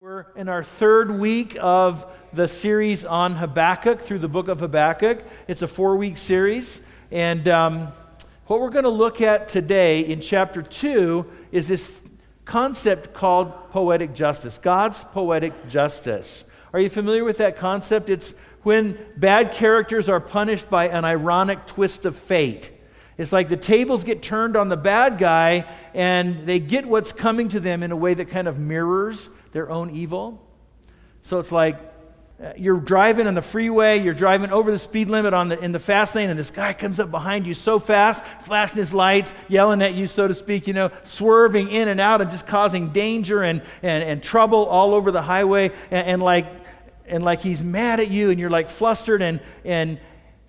We're in our third week of the series on Habakkuk through the book of Habakkuk. It's a 4-week series. And what we're going to look at today in chapter 2 is this concept called poetic justice, God's poetic justice. Are you familiar with that concept? It's when bad characters are punished by an ironic twist of fate. It's like the tables get turned on the bad guy and they get what's coming to them in a way that kind of mirrors their own evil. So it's like you're driving on the freeway, you're driving over the speed limit in the fast lane, and this guy comes up behind you so fast, flashing his lights, yelling at you, so to speak, swerving in and out and just causing danger and trouble all over the highway, and like he's mad at you, and you're like flustered, and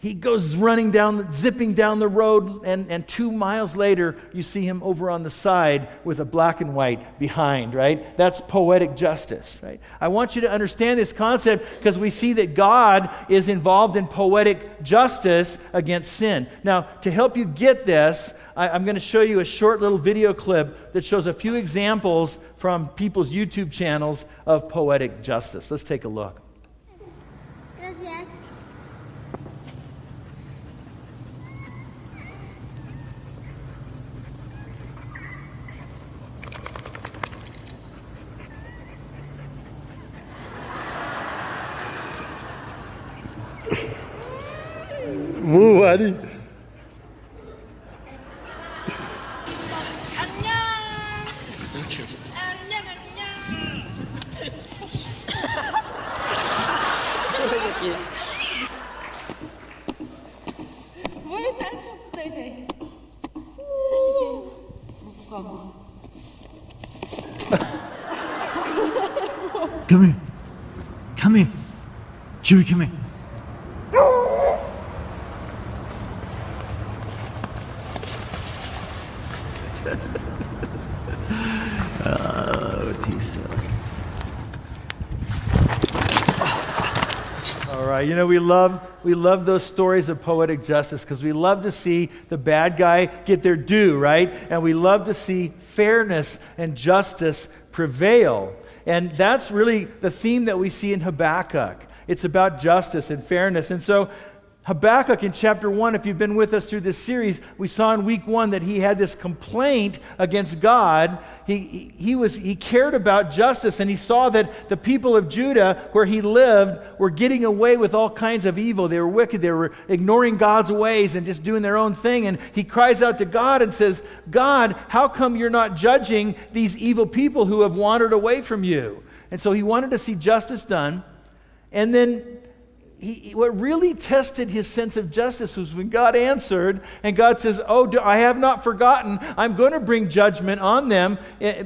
he goes zipping down the road, and 2 miles later, you see him over on the side with a black and white behind, right? That's poetic justice, right? I want you to understand this concept because we see that God is involved in poetic justice against sin. Now, to help you get this, I'm going to show you a short little video clip that shows a few examples from people's YouTube channels of poetic justice. Let's take a look. Gracias. Move, buddy. Come here. Come here. Chewie, come here. Oh, too silly. All right, we love those stories of poetic justice because we love to see the bad guy get their due, right? And we love to see fairness and justice prevail. And that's really the theme that we see in Habakkuk. It's about justice and fairness. And so Habakkuk in chapter 1, if you've been with us through this series, we saw in week 1 that he had this complaint against God. He cared about justice, and he saw that the people of Judah, where he lived, were getting away with all kinds of evil. They were wicked. They were ignoring God's ways and just doing their own thing. And he cries out to God and says, God, how come you're not judging these evil people who have wandered away from you? And so he wanted to see justice done. And then what really tested his sense of justice was when God answered, and God says, I have not forgotten. I'm going to bring judgment on them.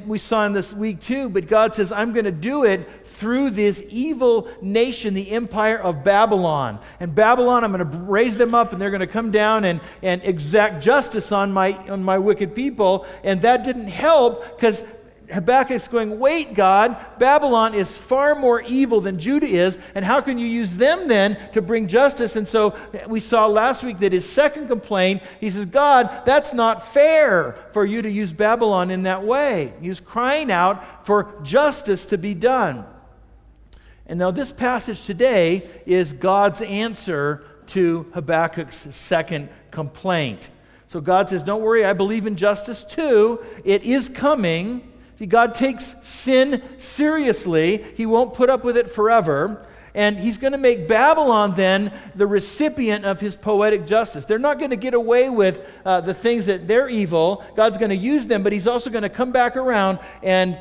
We saw in this week too, but God says, I'm going to do it through this evil nation, the empire of Babylon. And Babylon, I'm going to raise them up, and they're going to come down and exact justice on my wicked people. And that didn't help because Habakkuk's going, wait, God, Babylon is far more evil than Judah is, and how can you use them then to bring justice? And so we saw last week that his second complaint, he says, God, that's not fair for you to use Babylon in that way. He was crying out for justice to be done. And now this passage today is God's answer to Habakkuk's second complaint. So God says, don't worry, I believe in justice too. It is coming. See, God takes sin seriously. He won't put up with it forever. And he's going to make Babylon then the recipient of his poetic justice. They're not going to get away with the things that they're evil. God's going to use them, but he's also going to come back around and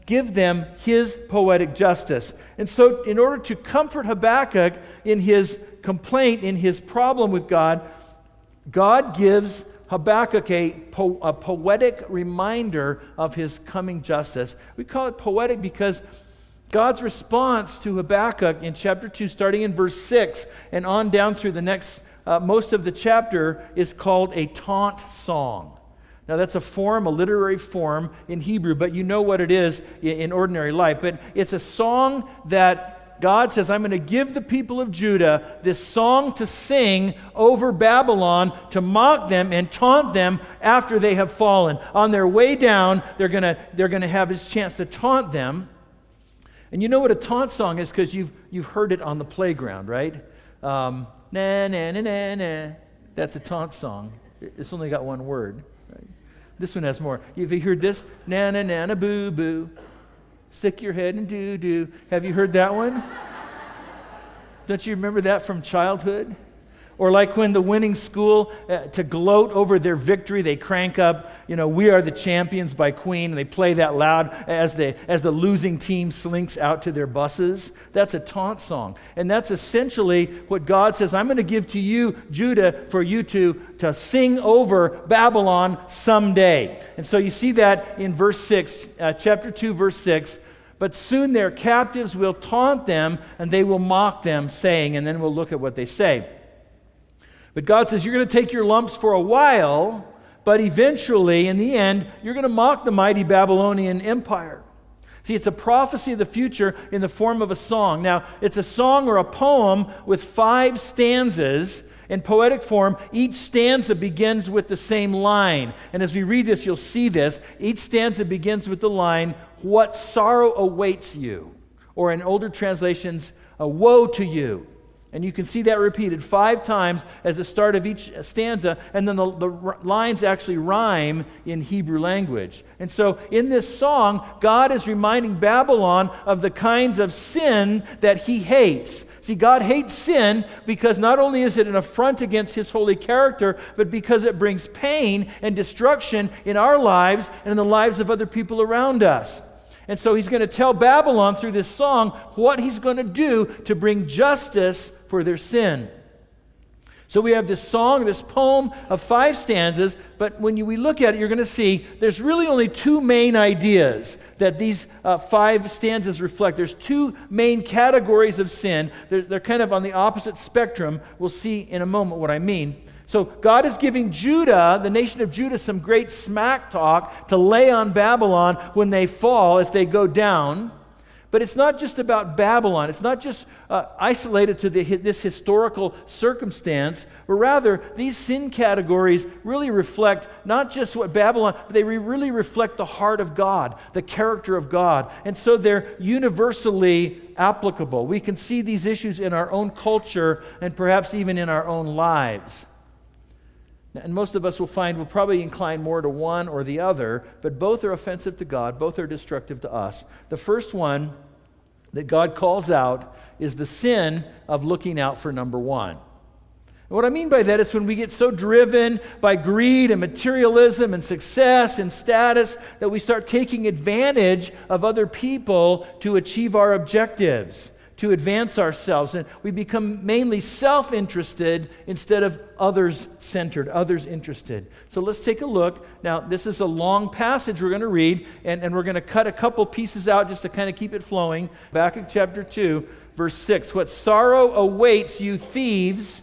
give them his poetic justice. And so in order to comfort Habakkuk in his complaint, in his problem with God, God gives Habakkuk a poetic reminder of his coming justice. We call it poetic because God's response to Habakkuk in chapter 2, starting in verse 6 and on down through the next, most of the chapter, is called a taunt song. Now that's a literary form in Hebrew, but you know what it is in ordinary life. But it's a song that God says, I'm going to give the people of Judah this song to sing over Babylon to mock them and taunt them after they have fallen. On their way down, they're going to have this chance to taunt them. And you know what a taunt song is because you've heard it on the playground, right? Na, na, na, na, na. That's a taunt song. It's only got one word. Right? This one has more. Have you heard this? Na, na, na, na, boo, boo. Stick your head in doo-doo. Have you heard that one? Don't you remember that from childhood? Or like when the winning school, to gloat over their victory, they crank up, "We Are the Champions" by Queen, and they play that loud as the losing team slinks out to their buses. That's a taunt song. And that's essentially what God says, I'm going to give to you, Judah, for you to sing over Babylon someday. And so you see that in verse 6, chapter 2, verse 6. But soon their captives will taunt them, and they will mock them, saying, and then we'll look at what they say. But God says, you're going to take your lumps for a while, but eventually, in the end, you're going to mock the mighty Babylonian Empire. See, it's a prophecy of the future in the form of a song. Now, it's a song or a poem with 5 stanzas. In poetic form, each stanza begins with the same line. And as we read this, you'll see this. Each stanza begins with the line, "What sorrow awaits you?" Or in older translations, "Woe to you." And you can see that repeated 5 times as the start of each stanza, and then the lines actually rhyme in Hebrew language. And so in this song, God is reminding Babylon of the kinds of sin that he hates. See, God hates sin because not only is it an affront against his holy character, but because it brings pain and destruction in our lives and in the lives of other people around us. And so he's going to tell Babylon through this song what he's going to do to bring justice for their sin. So we have this song, this poem of 5 stanzas, but when we look at it, you're going to see there's really only 2 main ideas that these 5 stanzas reflect. There's 2 main categories of sin. They're kind of on the opposite spectrum. We'll see in a moment what I mean. So God is giving Judah, the nation of Judah, some great smack talk to lay on Babylon when they fall, as they go down. But it's not just about Babylon. It's not just isolated to this historical circumstance, but rather these sin categories really reflect not just what Babylon, but they really reflect the heart of God, the character of God. And so they're universally applicable. We can see these issues in our own culture and perhaps even in our own lives. And most of us will find we'll probably incline more to one or the other, but both are offensive to God, both are destructive to us. The first one that God calls out is the sin of looking out for number one. And what I mean by that is when we get so driven by greed and materialism and success and status that we start taking advantage of other people to achieve our objectives, to advance ourselves, and we become mainly self-interested instead of others-centered, others-interested. So let's take a look. Now, this is a long passage we're going to read, and we're going to cut a couple pieces out just to kind of keep it flowing. Habakkuk chapter 2, verse 6. What sorrow awaits you, thieves!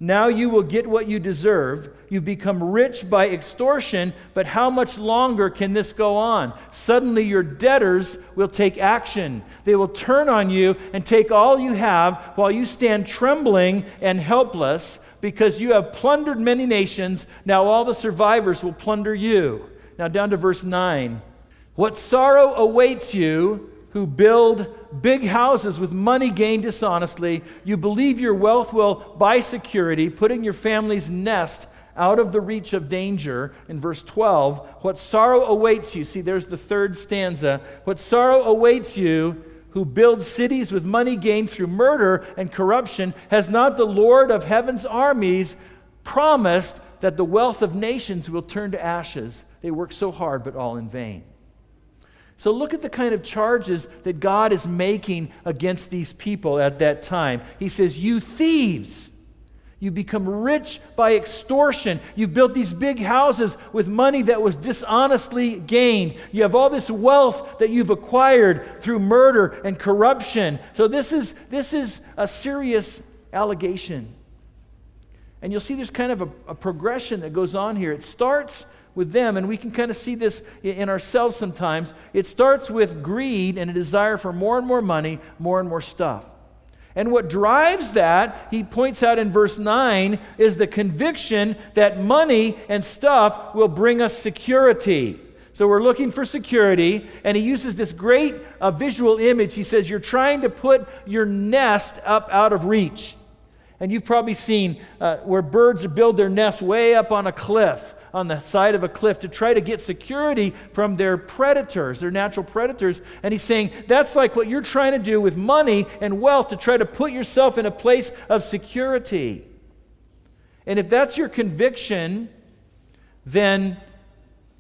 Now you will get what you deserve. You've become rich by extortion, but how much longer can this go on? Suddenly your debtors will take action. They will turn on you and take all you have while you stand trembling and helpless because you have plundered many nations. Now all the survivors will plunder you. Now down to verse 9. What sorrow awaits you who build big houses with money gained dishonestly. You believe your wealth will buy security, putting your family's nest out of the reach of danger. In verse 12, what sorrow awaits you. See, there's the third stanza. What sorrow awaits you who build cities with money gained through murder and corruption. Has not the Lord of heaven's armies promised that the wealth of nations will turn to ashes? They work so hard, but all in vain. So look at the kind of charges that God is making against these people at that time. He says, you thieves, you become rich by extortion. You've built these big houses with money that was dishonestly gained. You have all this wealth that you've acquired through murder and corruption. So this is a serious allegation. And you'll see there's kind of a progression that goes on here. It starts with them, and we can kind of see this in ourselves sometimes. It starts with greed and a desire for more and more money, more and more stuff. And what drives that, he points out in verse 9, is the conviction that money and stuff will bring us security. So we're looking for security, and he uses this great visual image. He says, you're trying to put your nest up out of reach. And you've probably seen where birds build their nest way up on a cliff, on the side of a cliff, to try to get security from their predators, their natural predators. And he's saying, that's like what you're trying to do with money and wealth, to try to put yourself in a place of security. And if that's your conviction, then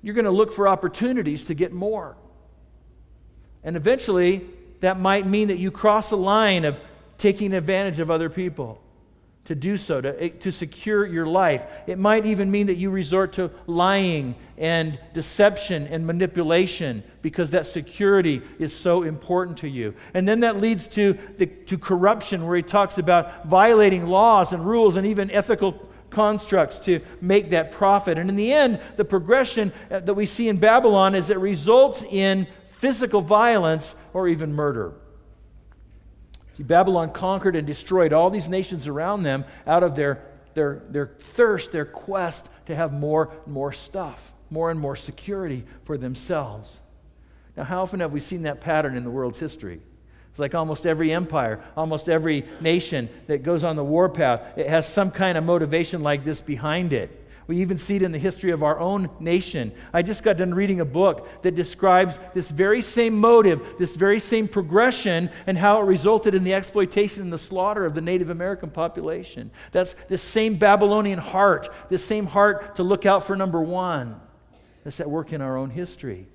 you're going to look for opportunities to get more. And eventually, that might mean that you cross a line of taking advantage of other people to do so, to secure your life. It might even mean that you resort to lying and deception and manipulation because that security is so important to you. And then that leads to corruption, where he talks about violating laws and rules and even ethical constructs to make that profit. And in the end, the progression that we see in Babylon is it results in physical violence or even murder. See, Babylon conquered and destroyed all these nations around them out of their thirst, their quest to have more and more stuff, more and more security for themselves. Now, how often have we seen that pattern in the world's history? It's like almost every empire, almost every nation that goes on the warpath, it has some kind of motivation like this behind it. We even see it in the history of our own nation. I just got done reading a book that describes this very same motive, this very same progression, and how it resulted in the exploitation and the slaughter of the Native American population. That's this same Babylonian heart, this same heart to look out for number one. That's at work in our own history.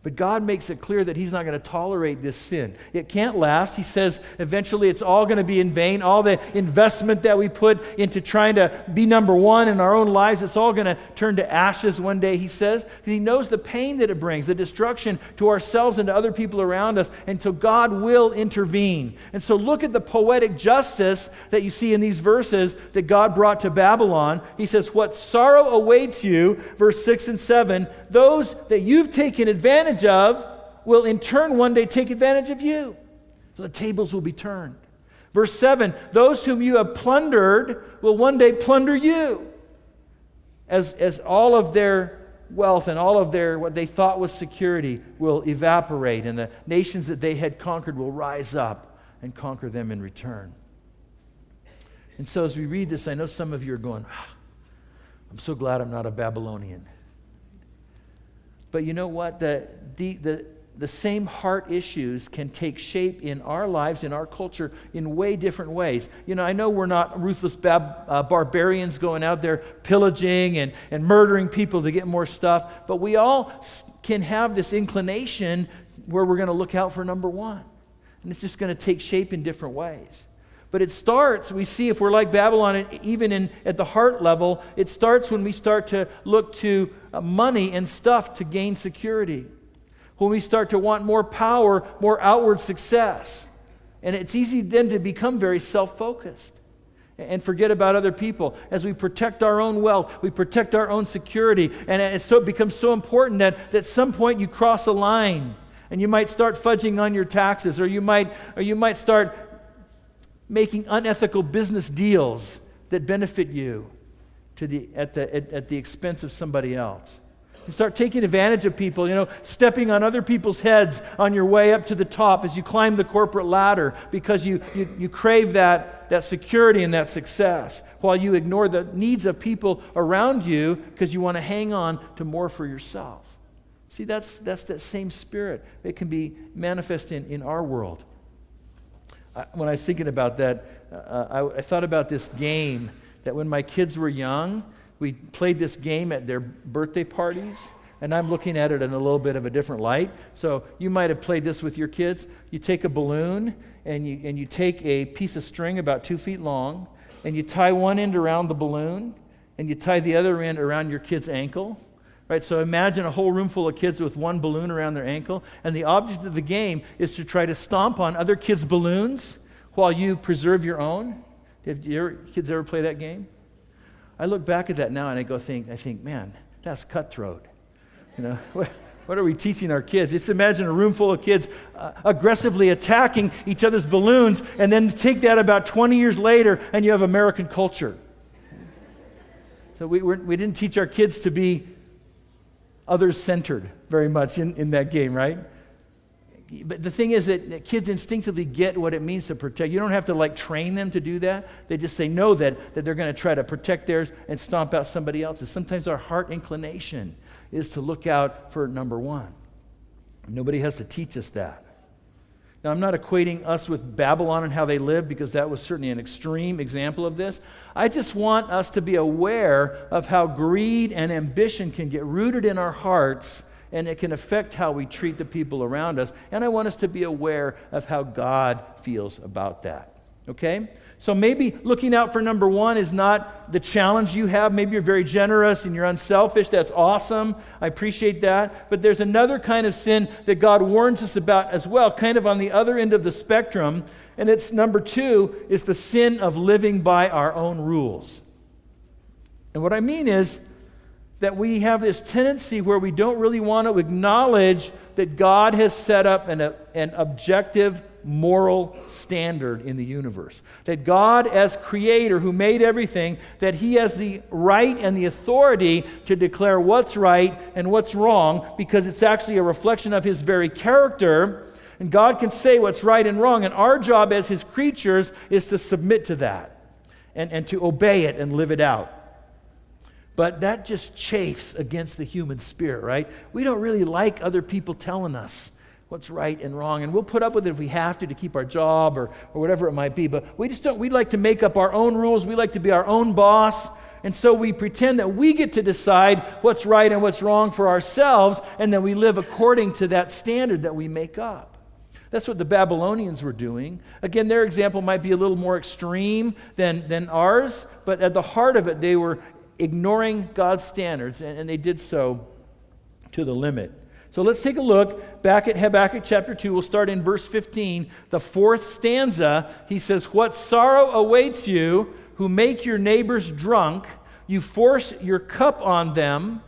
But God makes it clear that he's not going to tolerate this sin. It can't last. He says eventually it's all going to be in vain. All the investment that we put into trying to be number one in our own lives, it's all going to turn to ashes one day, he says. He knows the pain that it brings, the destruction to ourselves and to other people around us, until God will intervene. And so look at the poetic justice that you see in these verses that God brought to Babylon. He says, what sorrow awaits you, verse 6 and 7, those that you've taken advantage of will in turn one day take advantage of you. So the tables will be turned. Verse 7, those whom you have plundered will one day plunder you. As all of their wealth and all of their what they thought was security will evaporate, and the nations that they had conquered will rise up and conquer them in return. And so as we read this, I know some of you are going, I'm so glad I'm not a Babylonian. But you know what? The same heart issues can take shape in our lives, in our culture, in way different ways. You know, I know we're not ruthless barbarians going out there pillaging and murdering people to get more stuff, but we all can have this inclination where we're going to look out for number one. And it's just going to take shape in different ways. But it starts, we see if we're like Babylon, even at the heart level, it starts when we start to look to money and stuff to gain security. When we start to want more power, more outward success. And it's easy then to become very self-focused and forget about other people. As we protect our own wealth, we protect our own security. And it becomes so important that at some point you cross a line and you might start fudging on your taxes, or you might start making unethical business deals that benefit you at the expense of somebody else. You start taking advantage of people, stepping on other people's heads on your way up to the top as you climb the corporate ladder because you crave that security and that success, while you ignore the needs of people around you because you want to hang on to more for yourself. See, that's that same spirit that can be manifest in our world. When I was thinking about that, I thought about this game that when my kids were young, we played this game at their birthday parties, and I'm looking at it in a little bit of a different light. So you might have played this with your kids. You take a balloon, and you take a piece of string about 2 feet long, and you tie one end around the balloon, and you tie the other end around your kid's ankle. Right, so imagine a whole room full of kids with one balloon around their ankle, and the object of the game is to try to stomp on other kids' balloons while you preserve your own. Have your kids ever play that game? I look back at that now and I think, man, that's cutthroat. What are we teaching our kids? Just imagine a room full of kids aggressively attacking each other's balloons, and then take that about 20 years later, and you have American culture. So we didn't teach our kids to be others-centered very much in that game, right? But the thing is that kids instinctively get what it means to protect. You don't have to train them to do that. They just know that they're going to try to protect theirs and stomp out somebody else's. Sometimes our heart inclination is to look out for number one. Nobody has to teach us that. Now, I'm not equating us with Babylon and how they lived, because that was certainly an extreme example of this. I just want us to be aware of how greed and ambition can get rooted in our hearts, and it can affect how we treat the people around us. And I want us to be aware of how God feels about that. Okay? So maybe looking out for number one is not the challenge you have. Maybe you're very generous and you're unselfish. That's awesome. I appreciate that. But there's another kind of sin that God warns us about as well, kind of on the other end of the spectrum. And it's number two, is the sin of living by our own rules. And what I mean is that we have this tendency where we don't really want to acknowledge that God has set up an objective moral standard in the universe. That God, as creator who made everything, that he has the right and the authority to declare what's right and what's wrong, because it's actually a reflection of his very character. And God can say what's right and wrong, and our job as his creatures is to submit to that and to obey it and live it out. But that just chafes against the human spirit, right? We don't really like other people telling us what's right and wrong, and we'll put up with it if we have to keep our job or whatever it might be. But we just don't. We'd like to make up our own rules. We like to be our own boss, and so we pretend that we get to decide what's right and what's wrong for ourselves, and then we live according to that standard that we make up. That's what the Babylonians were doing. Again, their example might be a little more extreme than ours, but at the heart of it, they were ignoring God's standards, and they did so to the limit. So let's take a look back at Habakkuk chapter 2. We'll start in verse 15. The fourth stanza, he says, "What sorrow awaits you who make your neighbors drunk. You force your cup on them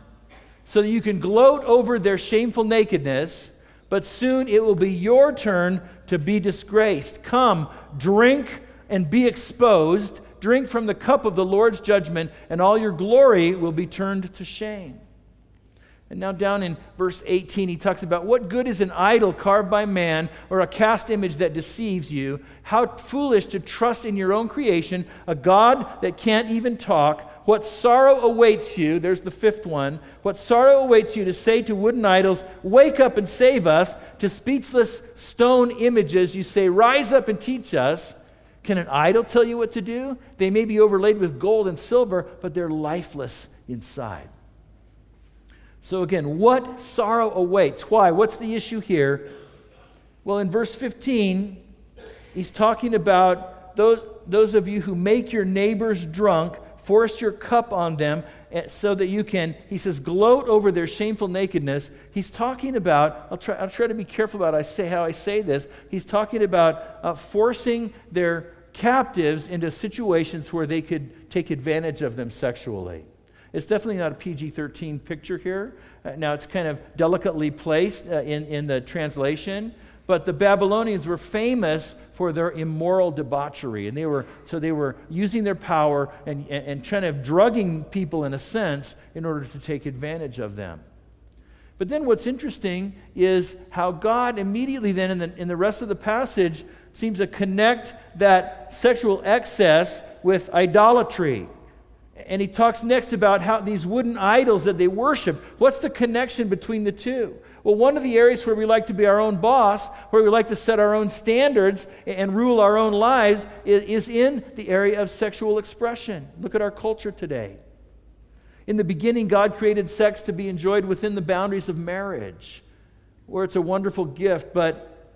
so that you can gloat over their shameful nakedness. But soon it will be your turn to be disgraced. Come, drink and be exposed. Drink from the cup of the Lord's judgment, and all your glory will be turned to shame." And now down in verse 18, he talks about, "What good is an idol carved by man, or a cast image that deceives you? How foolish to trust in your own creation, a God that can't even talk. What sorrow awaits you," there's the fifth one, "what sorrow awaits you to say to wooden idols, 'Wake up and save us.' To speechless stone images you say, 'Rise up and teach us.' Can an idol tell you what to do? They may be overlaid with gold and silver, but they're lifeless inside." So again, what sorrow awaits? Why? What's the issue here? Well, in verse 15, he's talking about those of you who make your neighbors drunk, force your cup on them so that you can, he says, gloat over their shameful nakedness. He's talking about, I'll try to be careful about how I say this. He's talking about forcing their captives into situations where they could take advantage of them sexually. It's definitely not a PG-13 picture here. Now, it's kind of delicately placed in the translation, but the Babylonians were famous for their immoral debauchery, and they were using their power and kind of drugging people in a sense in order to take advantage of them. But then what's interesting is how God immediately then in the rest of the passage seems to connect that sexual excess with idolatry. And he talks next about how these wooden idols that they worship, what's the connection between the two? Well, one of the areas where we like to be our own boss, where we like to set our own standards and rule our own lives, is in the area of sexual expression. Look at our culture today. In the beginning, God created sex to be enjoyed within the boundaries of marriage, where it's a wonderful gift, but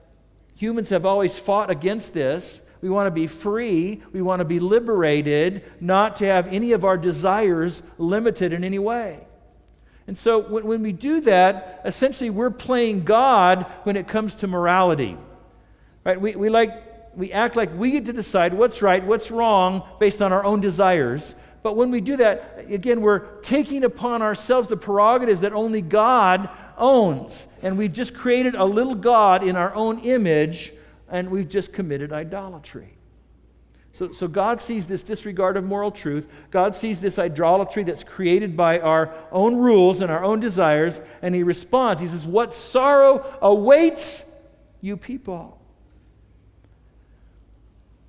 humans have always fought against this. We want to be free. We want to be liberated, not to have any of our desires limited in any way. And so when we do that, essentially we're playing God when it comes to morality. Right? We act like we get to decide what's right, what's wrong based on our own desires. But when we do that, again, we're taking upon ourselves the prerogatives that only God owns. And we've just created a little God in our own image, and we've just committed idolatry. So God sees this disregard of moral truth. God sees this idolatry that's created by our own rules and our own desires, and he responds. He says, "What sorrow awaits you people?"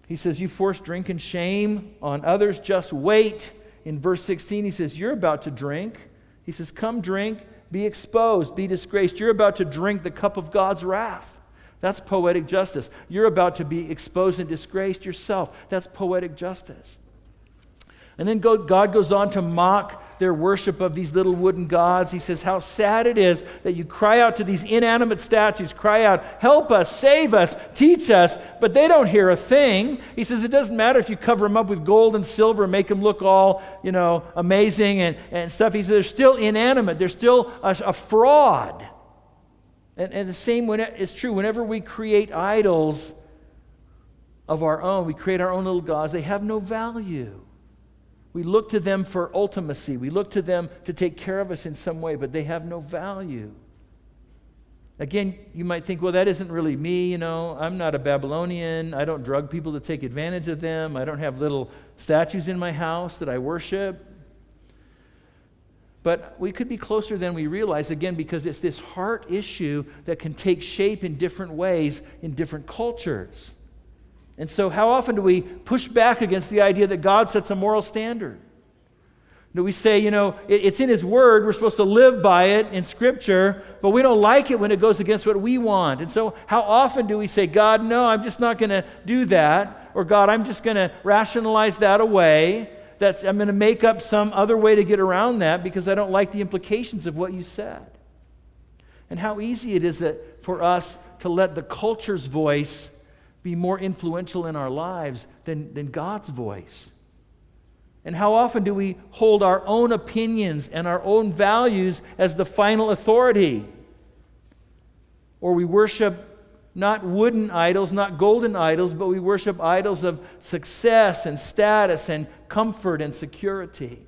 He says, "You force drink and shame on others, just wait." In verse 16, he says, "You're about to drink." He says, "Come drink, be exposed, be disgraced." You're about to drink the cup of God's wrath. That's poetic justice. You're about to be exposed and disgraced yourself. That's poetic justice. And then God goes on to mock their worship of these little wooden gods. He says, "How sad it is that you cry out to these inanimate statues, cry out, 'Help us, save us, teach us,' but they don't hear a thing." He says, "It doesn't matter if you cover them up with gold and silver, make them look all, amazing and stuff." He says, "They're still inanimate. They're still a fraud." And the same is true whenever we create idols of our own, we create our own little gods, they have no value. We look to them for ultimacy. We look to them to take care of us in some way, but they have no value. Again, you might think, well, that isn't really me, I'm not a Babylonian. I don't drug people to take advantage of them. I don't have little statues in my house that I worship. But we could be closer than we realize, again, because it's this heart issue that can take shape in different ways in different cultures. And so how often do we push back against the idea that God sets a moral standard? Do we say, it's in His Word, we're supposed to live by it in Scripture, but we don't like it when it goes against what we want. And so how often do we say, "God, no, I'm just not going to do that," or "God, I'm just going to rationalize that away. I'm going to make up some other way to get around that because I don't like the implications of what you said." And how easy it is for us to let the culture's voice be more influential in our lives than God's voice. And how often do we hold our own opinions and our own values as the final authority? Or we worship not wooden idols, not golden idols, but we worship idols of success and status and comfort and security.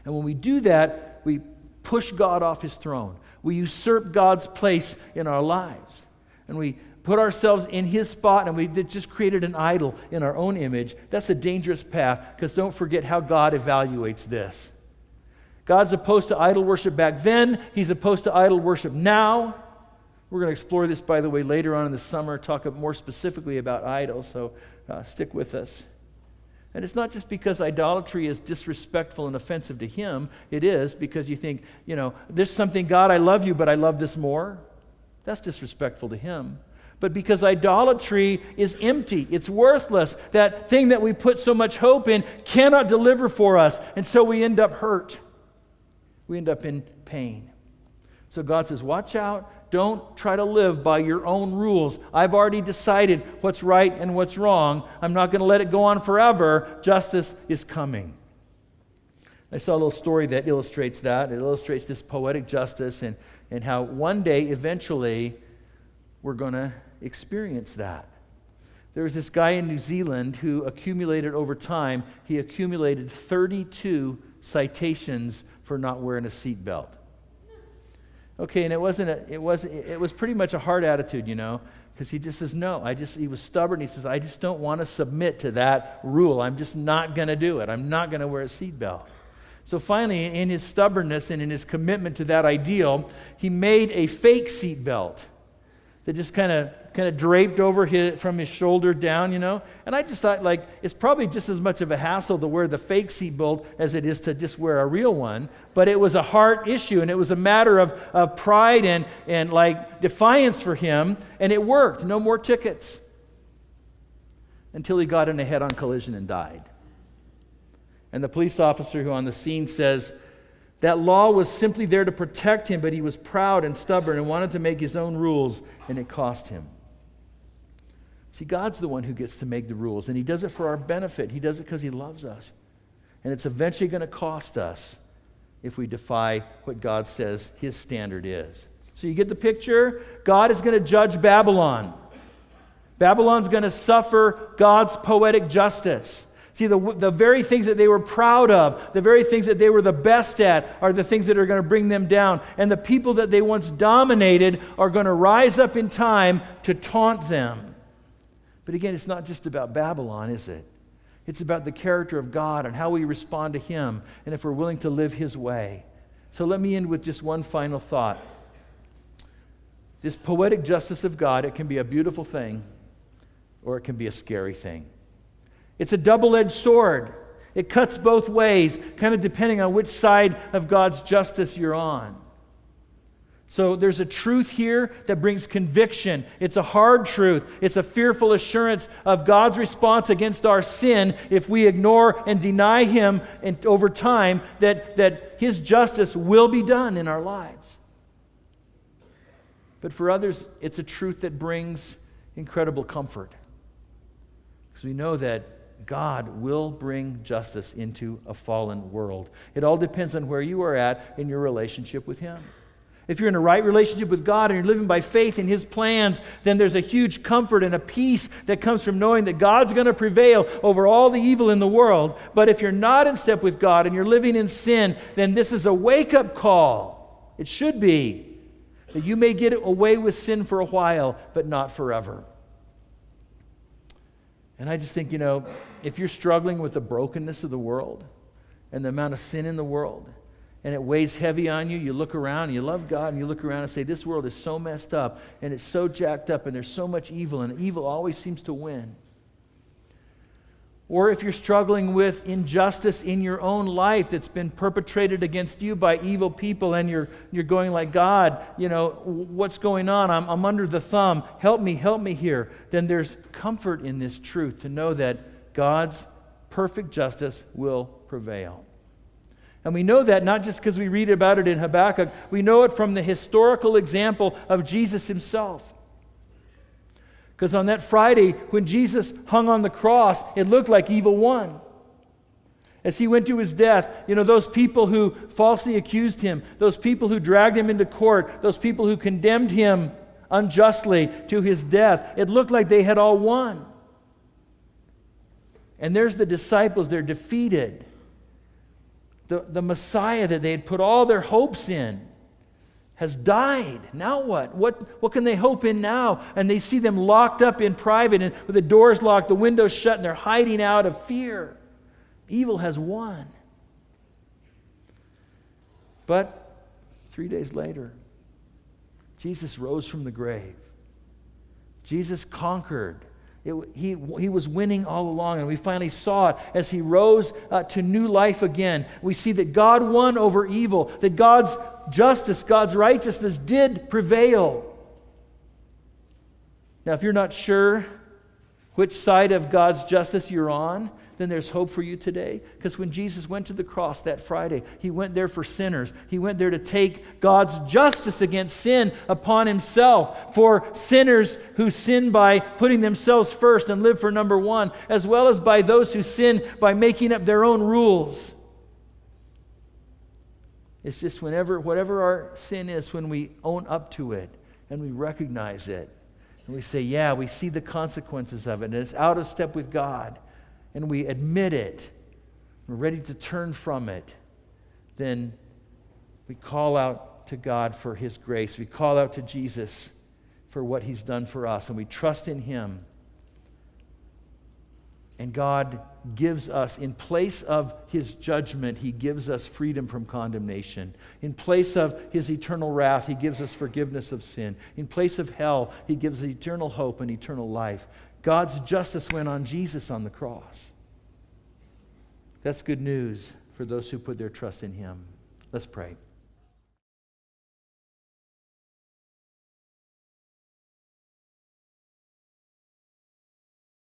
And when we do that, we push God off His throne. We usurp God's place in our lives. And we put ourselves in His spot, and we just created an idol in our own image. That's a dangerous path, because don't forget how God evaluates this. God's opposed to idol worship back then. He's opposed to idol worship now. We're going to explore this, by the way, later on in the summer, talk more specifically about idols, so stick with us. And it's not just because idolatry is disrespectful and offensive to Him. It is because you think, there's something, God, I love you, but I love this more. That's disrespectful to Him. But because idolatry is empty, it's worthless. That thing that we put so much hope in cannot deliver for us, and so we end up hurt. We end up in pain. So God says, watch out. Don't try to live by your own rules. I've already decided what's right and what's wrong. I'm not going to let it go on forever. Justice is coming. I saw a little story that illustrates that. It illustrates this poetic justice and how one day, eventually, we're going to experience that. There was this guy in New Zealand who accumulated over time, he accumulated 32 citations for not wearing a seatbelt. Okay, and it was pretty much a hard attitude, because he just says, no, he was stubborn. He says, I just don't want to submit to that rule. I'm just not going to do it. I'm not going to wear a seatbelt. So finally, in his stubbornness and in his commitment to that ideal, he made a fake seatbelt that just kind of draped over from his shoulder down, And I just thought, it's probably just as much of a hassle to wear the fake seatbelt as it is to just wear a real one. But it was a heart issue, and it was a matter of pride and defiance for him, and it worked. No more tickets. Until he got in a head-on collision and died. And the police officer who on the scene says, that law was simply there to protect him, but he was proud and stubborn and wanted to make his own rules, and it cost him. See, God's the one who gets to make the rules, and He does it for our benefit. He does it because He loves us. And it's eventually going to cost us if we defy what God says His standard is. So you get the picture? God is going to judge Babylon. Babylon's going to suffer God's poetic justice. See, the very things that they were proud of, the very things that they were the best at, are the things that are going to bring them down. And the people that they once dominated are going to rise up in time to taunt them, But again, it's not just about Babylon, is it? It's about the character of God and how we respond to Him and if we're willing to live His way. So let me end with just one final thought. This poetic justice of God, it can be a beautiful thing or it can be a scary thing. It's a double-edged sword. It cuts both ways, kind of depending on which side of God's justice you're on. So there's a truth here that brings conviction. It's a hard truth. It's a fearful assurance of God's response against our sin if we ignore and deny Him, and over time that His justice will be done in our lives. But for others, it's a truth that brings incredible comfort. Because we know that God will bring justice into a fallen world. It all depends on where you are at in your relationship with Him. If you're in a right relationship with God and you're living by faith in His plans, then there's a huge comfort and a peace that comes from knowing that God's going to prevail over all the evil in the world. But if you're not in step with God and you're living in sin, then this is a wake-up call. It should be that you may get away with sin for a while, but not forever. And I just think, if you're struggling with the brokenness of the world and the amount of sin in the world, and it weighs heavy on you, you look around and you love God and you look around and say, this world is so messed up and it's so jacked up and there's so much evil and evil always seems to win. Or if you're struggling with injustice in your own life that's been perpetrated against you by evil people and you're going like, God, what's going on? I'm under the thumb. Help me here. Then there's comfort in this truth to know that God's perfect justice will prevail. And we know that not just because we read about it in Habakkuk, we know it from the historical example of Jesus Himself. Because on that Friday, when Jesus hung on the cross, it looked like evil won. As He went to His death, those people who falsely accused Him, those people who dragged Him into court, those people who condemned Him unjustly to His death, it looked like they had all won. And there's the disciples, they're defeated. The Messiah that they had put all their hopes in has died. Now what? What can they hope in now? And they see them locked up in private and with the doors locked, the windows shut, and they're hiding out of fear. Evil has won. But 3 days later, Jesus rose from the grave. Jesus conquered. He was winning all along, and we finally saw it as He rose to new life again. We see that God won over evil, that God's justice, God's righteousness did prevail. Now, if you're not sure which side of God's justice you're on, then there's hope for you today. Because when Jesus went to the cross that Friday, He went there for sinners. He went there to take God's justice against sin upon Himself for sinners who sin by putting themselves first and live for number one, as well as by those who sin by making up their own rules. It's just whatever our sin is, when we own up to it and we recognize it and we say, yeah, we see the consequences of it and it's out of step with God, and we admit it, we're ready to turn from it, then we call out to God for His grace. We call out to Jesus for what He's done for us, and we trust in Him. And God gives us, in place of His judgment, He gives us freedom from condemnation. In place of His eternal wrath, He gives us forgiveness of sin. In place of hell, He gives us eternal hope and eternal life. God's justice went on Jesus on the cross. That's good news for those who put their trust in Him. Let's pray.